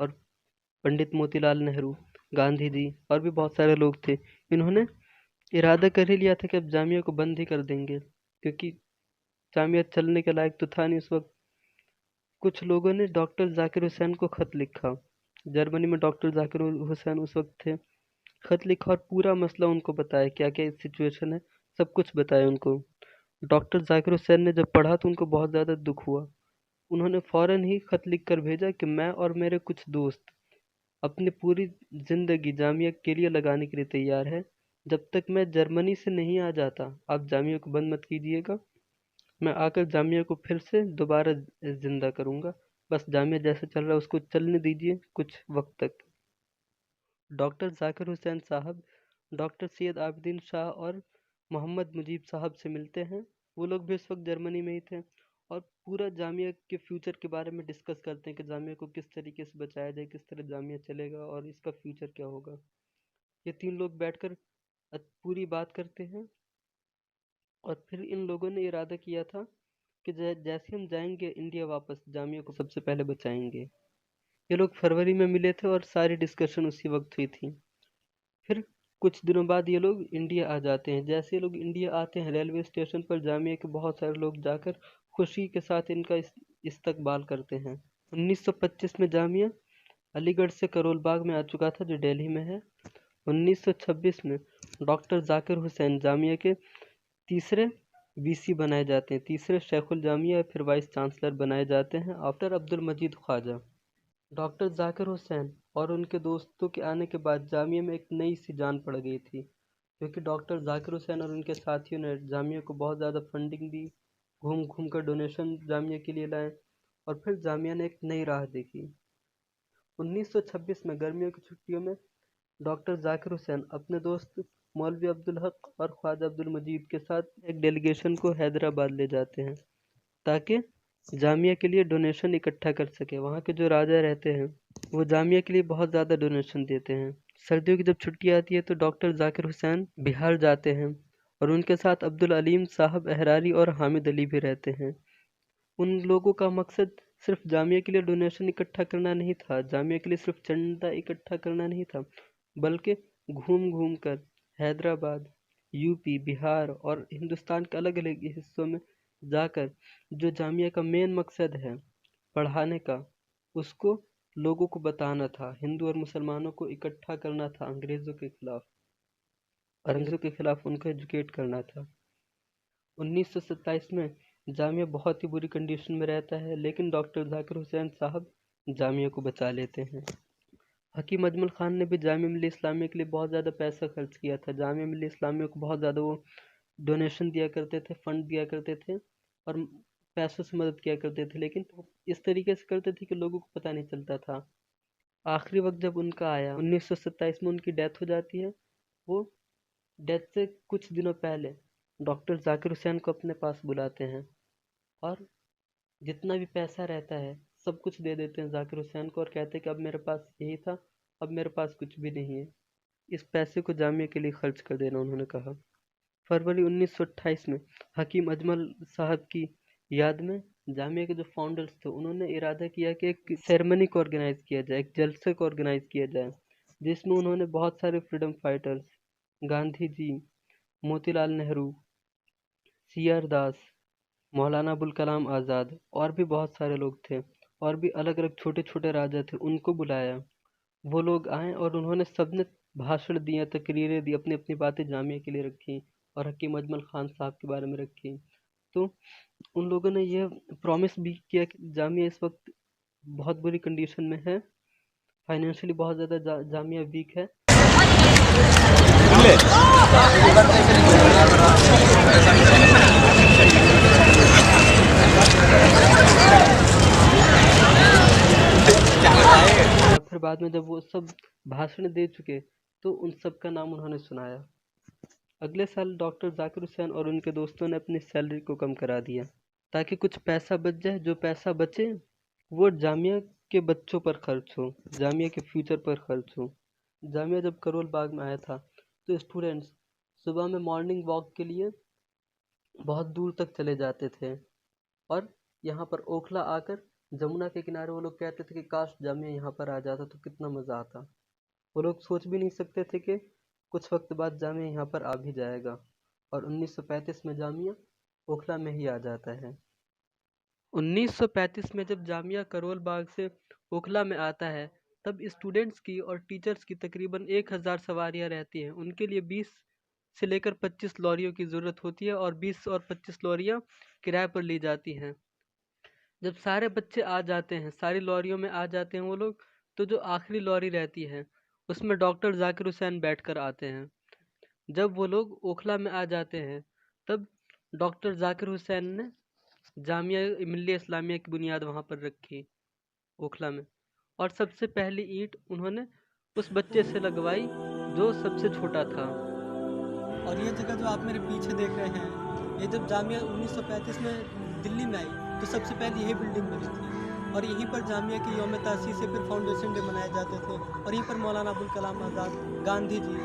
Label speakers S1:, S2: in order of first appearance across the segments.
S1: और पंडित मोतीलाल नेहरू, गांधी जी और भी बहुत सारे लोग थे। इन्होंने इरादा कर ही लिया था कि अब जामिया को बंद ही कर देंगे, क्योंकि जामिया चलने के लायक तो था नहीं उस वक्त। कुछ लोगों ने डॉक्टर जाकिर हुसैन को खत लिखा। जर्मनी में डॉक्टर जाकिर हुसैन उस वक्त थे। खत लिखा और पूरा मसला उनको बताया, क्या क्या सिचुएशन है, सब कुछ बताया उनको। डॉक्टर जाकिर हुसैन ने जब पढ़ा तो उनको बहुत ज़्यादा दुख हुआ। उन्होंने फौरन ही खत लिख कर भेजा कि मैं और मेरे कुछ दोस्त अपनी पूरी जिंदगी जामिया के लिए लगाने के लिए तैयार है। जब तक मैं जर्मनी से नहीं आ जाता आप जामिया को बंद मत कीजिएगा। मैं आकर जामिया को फिर से दोबारा जिंदा करूंगा। बस जामिया जैसे चल रहा है उसको चलने दीजिए कुछ वक्त तक। डॉक्टर जाकिर हुसैन साहब डॉक्टर सैयद आबिदीन शाह और मोहम्मद मुजीब साहब से मिलते हैं। वो लोग भी उस वक्त जर्मनी में ही थे और पूरा जामिया के फ्यूचर के बारे में डिस्कस करते हैं कि जामिया को किस तरीके से बचाया जाए, किस तरह जामिया चलेगा और इसका फ्यूचर क्या होगा। ये तीन लोग बैठकर पूरी बात करते हैं और फिर इन लोगों ने इरादा किया था कि जैसे हम जाएंगे इंडिया वापस जामिया को सबसे पहले बचाएंगे। ये लोग फरवरी में मिले थे और सारी डिस्कशन उसी वक्त हुई थी। फिर कुछ दिनों बाद ये लोग इंडिया आ जाते हैं। जैसे ये लोग इंडिया आते हैं रेलवे स्टेशन पर जामिया के बहुत सारे लोग जाकर खुशी के साथ इनका इस्तकबाल करते हैं। 1925 में जामिया अलीगढ़ से करोल बाग में आ चुका था जो दिल्ली में है। 1926 में डॉक्टर जाकिर हुसैन जामिया के तीसरे वीसी बनाए जाते हैं, तीसरे शेखुल जामिया या फिर वाइस चांसलर बनाए जाते हैं आफ्टर अब्दुल मजीद ख्वाजा। डॉक्टर जाकिर हुसैन और उनके दोस्तों के आने के बाद जामिया में एक नई सी जान पड़ गई थी, क्योंकि डॉक्टर जाकिर हुसैन और उनके साथियों ने जामिया को बहुत ज़्यादा फंडिंग दी, घूम घूम कर डोनेशन जामिया के लिए लाए और फिर जामिया ने एक नई राह देखी। 1926 में गर्मियों की छुट्टियों में डॉक्टर जाकिर हुसैन अपने दोस्त मौलवी अब्दुल हक और ख्वाजा अब्दुल मजीद के साथ एक डेलीगेशन को हैदराबाद ले जाते हैं ताकि जामिया के लिए डोनेशन इकट्ठा कर सके। वहाँ के जो राजा रहते हैं वो जामिया के लिए बहुत ज़्यादा डोनेशन देते हैं। सर्दियों की जब छुट्टी आती है तो डॉक्टर जाकिर हुसैन बिहार जाते हैं और उनके साथ अब्दुल अलीम साहब अहरारी और हामिद अली भी रहते हैं। उन लोगों का मकसद सिर्फ जामिया के लिए डोनेशन इकट्ठा करना नहीं था, जामिया के लिए सिर्फ चंदा इकट्ठा करना नहीं था, बल्कि घूम घूम कर हैदराबाद, यूपी, बिहार और हिंदुस्तान के अलग अलग हिस्सों में जाकर जो जामिया का मेन मकसद है पढ़ाने का, उसको लोगों को बताना था। हिंदू और मुसलमानों को इकट्ठा करना था अंग्रेज़ों के खिलाफ और अंग्रेज़ों के खिलाफ उनको एजुकेट करना था। 1927 में जामिया बहुत ही बुरी कंडीशन में रहता है, लेकिन डॉक्टर जाकिर हुसैन साहब जामिया को बचा लेते हैं। हकीम अजमल खान ने भी जामिया मिल्लिया इस्लामिया के लिए बहुत ज़्यादा पैसा खर्च किया था। जामिया मिल्लिया इस्लामिया को बहुत ज़्यादा वो डोनेशन दिया करते थे, फंड दिया करते थे और पैसों से मदद किया करते थे, लेकिन इस तरीके से करते थे कि लोगों को पता नहीं चलता था। आखिरी वक्त जब उनका आया 1927 में उनकी डेथ हो जाती है। वो डेथ से कुछ दिनों पहले डॉक्टर जाकिर हुसैन को अपने पास बुलाते हैं और जितना भी पैसा रहता है सब कुछ दे देते हैं जाकिर हुसैन को और कहते हैं कि अब मेरे पास यही था, अब मेरे पास कुछ भी नहीं है, इस पैसे को जामिया के लिए खर्च कर देना, उन्होंने कहा। फरवरी 1928 में हकीम अजमल साहब की याद में जामिया के जो फाउंडर्स थे उन्होंने इरादा किया कि एक सेरेमनी को ऑर्गेनाइज किया जाए, एक जलसे को ऑर्गेनाइज किया जाए, जिसमें उन्होंने बहुत सारे freedom fighters, Gandhi ji, Motilal Nehru, CR. दास, मौलाना अबुल कलाम आज़ाद और भी बहुत सारे लोग थे और भी अलग अलग छोटे छोटे राजा थे, उनको बुलाया। वो लोग आए और उन्होंने सबने भाषण दिए, तकरीरें दी, अपनी अपनी बातें जामिया के लिए रखी और हकीम अजमल खान साहब के बारे में रखी। तो उन लोगों ने ये प्रॉमिस भी किया कि जामिया इस वक्त बहुत बुरी कंडीशन में है, फाइनेंशियली बहुत ज़्यादा जामिया वीक है। और फिर बाद में जब वो सब भाषण दे चुके तो उन सब का नाम उन्होंने सुनाया। अगले साल डॉक्टर जाकिर हुसैन और उनके दोस्तों ने अपनी सैलरी को कम करा दिया ताकि कुछ पैसा बच जाए। जो पैसा बचे वो जामिया के बच्चों पर खर्च हो, जामिया के फ्यूचर पर खर्च हो। जामिया जब करोल बाग में आया था तो स्टूडेंट्स सुबह में मॉर्निंग वॉक के लिए बहुत दूर तक चले जाते थे और यहाँ पर ओखला आकर जमुना के किनारे वो लोग कहते थे कि काश जामिया यहाँ पर आ जाता तो कितना मज़ा आता। वो लोग सोच भी नहीं सकते थे कि कुछ वक्त बाद जामिया यहाँ पर आ भी जाएगा, और 1935 में जामिया ओखला में ही आ जाता है। 1935 में जब जामिया करोल बाग से ओखला में आता है, तब स्टूडेंट्स की और टीचर्स की तकरीबन 1000 सवारियां रहती हैं। उनके लिए 20 से लेकर 25 लॉरियों की ज़रूरत होती है, और 20 और 25 लॉरियां किराए पर ली जाती हैं। जब सारे बच्चे आ जाते हैं, सारी लॉरियों में आ जाते हैं वो लोग, तो जो आखिरी लॉरी रहती है उसमें डॉक्टर जाकिर हुसैन बैठकर आते हैं। जब वो लोग ओखला में आ जाते हैं, तब डॉक्टर जाकिर हुसैन ने जामिया मिल्लिया इस्लामिया की बुनियाद वहाँ पर रखी, ओखला में। और सबसे पहली ईंट उन्होंने उस बच्चे से लगवाई जो सबसे छोटा था।
S2: और ये जगह जो आप मेरे पीछे देख रहे हैं, ये जब जामिया 1935 में दिल्ली में आई तो सबसे पहले यही बिल्डिंग बनी थी, और यहीं पर जामिया के यौम तासीस से फिर फाउंडेशन डे मनाए जाते थे, और यहीं पर मौलाना अबुल कलाम आज़ाद, गांधी जी,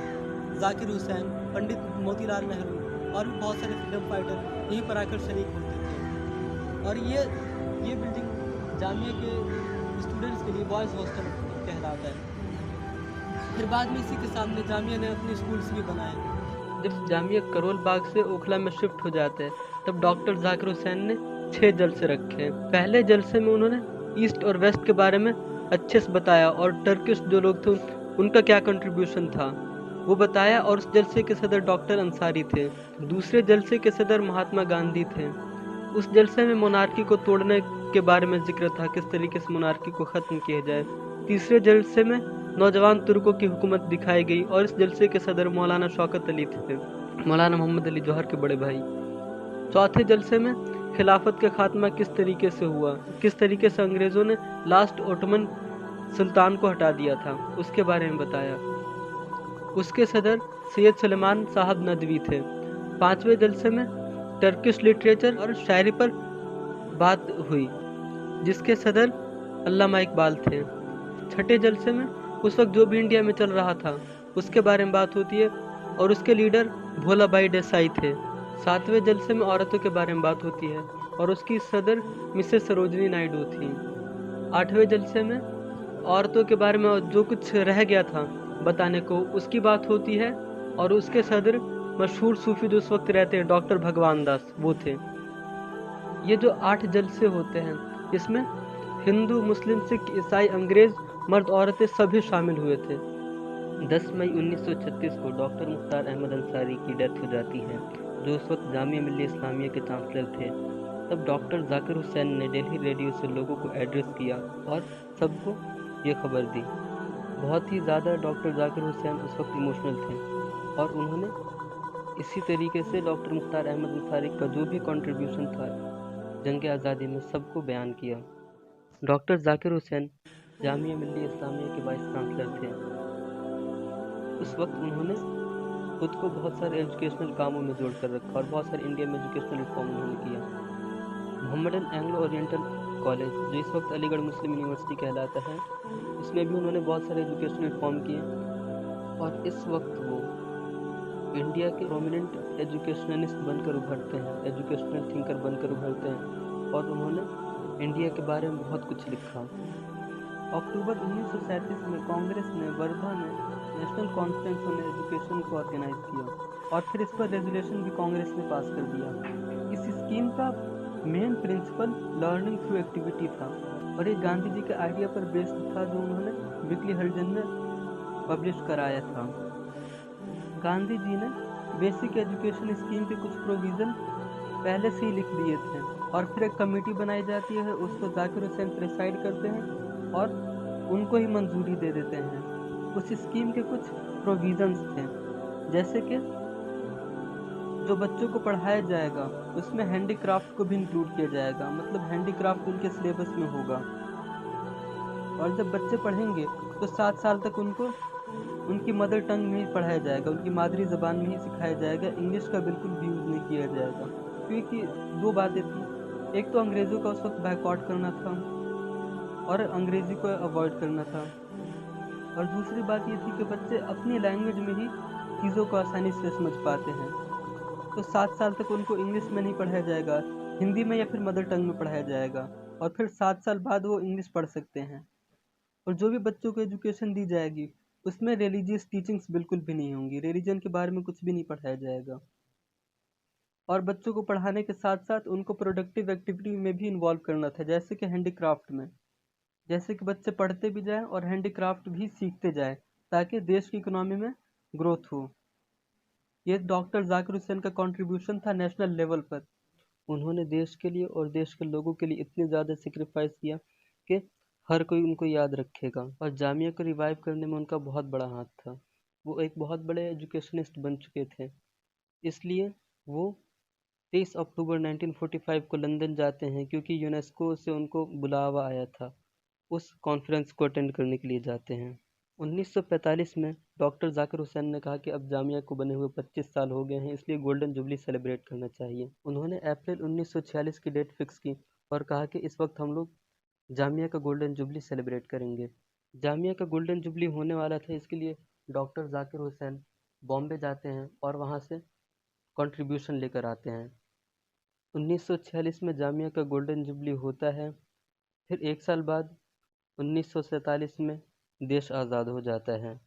S2: जाकिर हुसैन, पंडित मोतीलाल नेहरू और भी बहुत सारे फ्रीडम फाइटर यहीं पर आकर शरीक होते थे। और ये बिल्डिंग जामिया के स्टूडेंट्स के लिए बॉयज़ हॉस्टल कहलाता है। फिर बाद में इसी के सामने जामिया ने अपने स्कूल्स भी बनाए।
S1: जब जामिया करोल बाग से ओखला में शिफ्ट हो जाते हैं, तब डॉक्टर जाकिर हुसैन ने 6 जलसे रखे। पहले जलसे में उन्होंने ईस्ट और वेस्ट के बारे में अच्छे से बताया, और टर्किश जो लोग थे उनका क्या कंट्रीब्यूशन था वो बताया, और उस जलसे के सदर डॉक्टर अंसारी थे। दूसरे जलसे के सदर महात्मा गांधी थे। उस जलसे में मोनार्की को तोड़ने के बारे में जिक्र था, किस तरीके से मोनार्की को ख़त्म किया जाए। तीसरे जलसे में नौजवान तुर्कों की हुकूमत दिखाई गई, और इस जलसे के सदर मौलाना शौकत अली थे, मौलाना मोहम्मद अली जौहर के बड़े भाई। चौथे जलसे में खिलाफत का खात्मा किस तरीके से हुआ, किस तरीके से अंग्रेज़ों ने लास्ट ओटमन सुल्तान को हटा दिया था, उसके बारे में बताया। उसके सदर सैयद सुलेमान साहब नदवी थे। पांचवें जलसे में टर्किश लिटरेचर और शायरी पर बात हुई, जिसके सदर अल्लामा इकबाल थे। छठे जलसे में उस वक्त जो भी इंडिया में चल रहा था उसके बारे में बात होती है, और उसके लीडर भोला भाई देसाई थे। सातवें जलसे में औरतों के बारे में बात होती है, और उसकी सदर मिसेस सरोजनी नायडू थी। आठवें जलसे में औरतों के बारे में जो कुछ रह गया था बताने को उसकी बात होती है, और उसके सदर मशहूर सूफी जो उस वक्त रहते हैं डॉक्टर भगवान दास, वो थे। ये जो 8 जलसे होते हैं, इसमें हिंदू, मुस्लिम, सिख, ईसाई, अंग्रेज, मर्द, औरतें सभी शामिल हुए थे। 10 मई 1936 को डॉक्टर मुख्तार अहमद अंसारी की डेथ हो जाती है, जो उस वक्त जामिया मिल्लिया इस्लामिया के चांसलर थे। तब डॉक्टर जाकिर हुसैन ने दिल्ली रेडियो से लोगों को एड्रेस किया और सबको ये खबर दी। बहुत ही ज़्यादा डॉक्टर जाकिर हुसैन उस वक्त इमोशनल थे, और उन्होंने इसी तरीके से डॉक्टर मुख्तार अहमद अंसारी का जो भी कंट्रीब्यूशन था जंग आज़ादी में सबको बयान किया। डॉक्टर जाकिर हुसैन जामिया मिल्लिया इस्लामिया के वाइस चांसलर थे। उस वक्त उन्होंने खुद को बहुत सारे एजुकेशनल कामों में जोड़ कर रखा, और बहुत सारे इंडिया में एजुकेशनल रिफॉर्म उन्होंने किया। मोहम्मदन एंग्लो ओरिएंटल कॉलेज, जो इस वक्त अलीगढ़ मुस्लिम यूनिवर्सिटी कहलाता है, उसमें भी उन्होंने बहुत सारे एजुकेशनल रिफॉर्म किए, और इस वक्त वो इंडिया के प्रोमिनेंट एजुकेशनलिस्ट बनकर उभरते हैं, एजुकेशनल थिंकर बनकर उभरते हैं, और उन्होंने इंडिया के बारे में बहुत कुछ लिखा। अक्टूबर 1937 में कांग्रेस ने वर्धा में नेशनल कॉन्फ्रेंस ऑन एजुकेशन को ऑर्गेनाइज किया, और फिर इस पर रेजोल्यूशन भी कांग्रेस ने पास कर दिया। इस स्कीम का main principle learning through activity था, और ये गांधी जी के आइडिया पर बेस्ड था, जो उन्होंने वीकली हरिजन में पब्लिश कराया था। गांधी जी ने बेसिक एजुकेशन स्कीम के कुछ प्रोविज़न पहले से ही लिख दिए थे, और फिर एक कमेटी बनाई जाती है, उसको जाकिर हुसैन प्रेसाइड करते हैं और उनको ही मंजूरी दे देते हैं। उस स्कीम के कुछ प्रोविज़न्स थे, जैसे कि जो बच्चों को पढ़ाया जाएगा उसमें हैंडीक्राफ्ट को भी इंक्लूड किया जाएगा, मतलब हैंडीक्राफ्ट उनके सिलेबस में होगा। और जब बच्चे पढ़ेंगे तो 7 साल तक उनको उनकी मदर टंग में ही पढ़ाया जाएगा, उनकी मादरी ज़बान में ही सिखाया जाएगा, इंग्लिश का बिल्कुल भी यूज़ नहीं किया जाएगा। क्योंकि 2 बातें थी, एक तो अंग्रेज़ों का उस वक्त बायकॉट करना था और अंग्रेज़ी को अवॉइड करना था, और दूसरी बात ये थी कि बच्चे अपनी लैंग्वेज में ही चीज़ों को आसानी से समझ पाते हैं। तो 7 साल तक उनको इंग्लिश में नहीं पढ़ाया जाएगा, हिंदी में या फिर मदर टंग में पढ़ाया जाएगा। और फिर 7 साल बाद वो इंग्लिश पढ़ सकते हैं। और जो भी बच्चों को एजुकेशन दी जाएगी उसमें रिलीजियस टीचिंग्स बिल्कुल भी नहीं होंगी, रिलीजन के बारे में कुछ भी नहीं पढ़ाया जाएगा। और बच्चों को पढ़ाने के साथ साथ उनको प्रोडक्टिव एक्टिविटी में भी इन्वॉल्व करना था, जैसे कि हैंडीक्राफ्ट में, जैसे कि बच्चे पढ़ते भी जाएं और हैंडीक्राफ्ट भी सीखते जाएं ताकि देश की इकोनॉमी में ग्रोथ हो। ये डॉक्टर जाकिर हुसैन का कंट्रीब्यूशन था नेशनल लेवल पर। उन्होंने देश के लिए और देश के लोगों के लिए इतने ज़्यादा सेक्रीफाइस किया कि हर कोई उनको याद रखेगा। और जामिया को रिवाइव करने में उनका बहुत बड़ा हाथ था। वो एक बहुत बड़े एजुकेशनिस्ट बन चुके थे, इसलिए वो 23 अक्टूबर 1945 को लंदन जाते हैं, क्योंकि यूनेस्को से उनको बुलावा आया था। उस कॉन्फ्रेंस को अटेंड करने के लिए जाते हैं। 1945 में डॉक्टर जाकिर हुसैन ने कहा कि अब जामिया को बने हुए 25 साल हो गए हैं, इसलिए गोल्डन जुबली सेलिब्रेट करना चाहिए। उन्होंने अप्रैल 1946 की डेट फिक्स की और कहा कि इस वक्त हम लोग जामिया का गोल्डन जुबली सेलिब्रेट करेंगे। जामिया का गोल्डन जुबली होने वाला था, इसके लिए डॉक्टर जाकिर हुसैन बॉम्बे जाते हैं और वहाँ से कंट्रीब्यूशन लेकर आते हैं। 1946 में जामिया का गोल्डन जुबली होता है। फिर एक साल बाद 1947 में देश आज़ाद हो जाता है।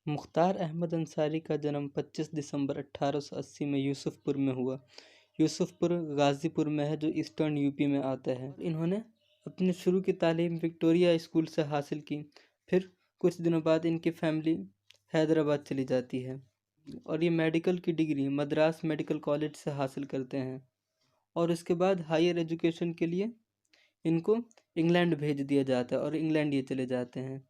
S1: मुख्तार अहमद अंसारी का जन्म 25 दिसंबर 1880 में यूसुफपुर में हुआ। यूसुफपुर गाज़ीपुर में है, जो ईस्टर्न यूपी में आता है। इन्होंने अपनी शुरू की तालीम विक्टोरिया स्कूल से हासिल की। फिर कुछ दिनों बाद इनकी फैमिली हैदराबाद चली जाती है और ये मेडिकल की डिग्री मद्रास मेडिकल कॉलेज से हासिल करते हैं। और उसके बाद हायर एजुकेशन के लिए इनको इंग्लैंड भेज दिया जाता है और इंग्लैंड ये चले जाते हैं।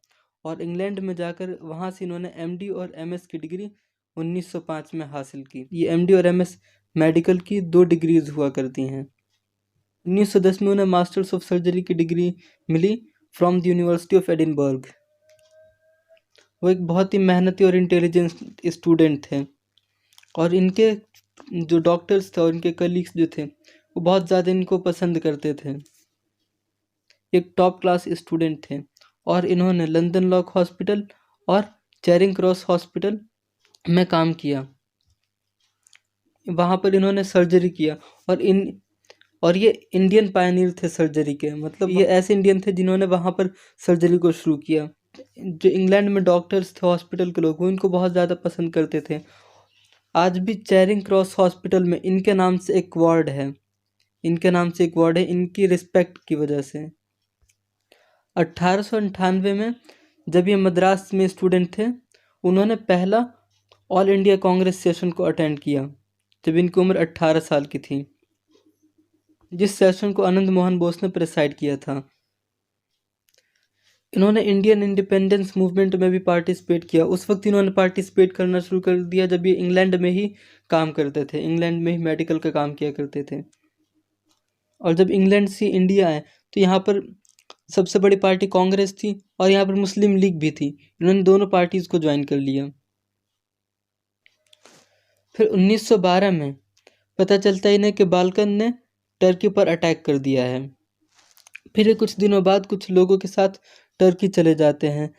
S1: और इंग्लैंड में जाकर वहाँ से इन्होंने एमडी और एमएस की डिग्री 1905 में हासिल की। ये एमडी और एमएस मेडिकल की 2 डिग्रीज हुआ करती हैं। 1910 में उन्हें मास्टर्स ऑफ सर्जरी की डिग्री मिली from the University of Edinburgh. वो एक बहुत ही मेहनती और इंटेलिजेंट स्टूडेंट थे और इनके जो डॉक्टर्स थे और इनके कलीग्स जो थे वो बहुत ज़्यादा इनको पसंद करते थे। एक टॉप क्लास स्टूडेंट थे और इन्होंने लंदन लॉक हॉस्पिटल और चैरिंग क्रॉस हॉस्पिटल में काम किया। वहाँ पर इन्होंने सर्जरी किया और ये इंडियन पायनियर थे सर्जरी के, मतलब ये ऐसे इंडियन थे जिन्होंने वहाँ पर सर्जरी को शुरू किया। जो इंग्लैंड में डॉक्टर्स थे, हॉस्पिटल के लोग, वो इनको बहुत ज़्यादा पसंद करते थे। आज भी चैरिंग क्रॉस हॉस्पिटल में इनके नाम से एक वार्ड है, इनकी रिस्पेक्ट की वजह से। 1898 में जब ये मद्रास में स्टूडेंट थे, उन्होंने पहला ऑल इंडिया कांग्रेस सेशन को अटेंड किया जब इनकी उम्र 18 साल की थी, जिस सेशन को आनंद मोहन बोस ने प्रेसाइड किया था। इन्होंने इंडियन इंडिपेंडेंस मूवमेंट में भी पार्टिसिपेट किया। उस वक्त इन्होंने पार्टिसिपेट करना शुरू कर दिया जब ये इंग्लैंड में ही काम करते थे, इंग्लैंड में ही मेडिकल का काम किया करते थे। और जब इंग्लैंड से इंडिया आए तो यहाँ पर सबसे बड़ी पार्टी कांग्रेस थी और यहाँ पर मुस्लिम लीग भी थी। इन्होंने दोनों पार्टीज को ज्वाइन कर लिया। फिर 1912 में पता चलता है इन्हें कि बाल्कन ने टर्की पर अटैक कर दिया है। फिर कुछ दिनों बाद कुछ लोगों के साथ टर्की चले जाते हैं,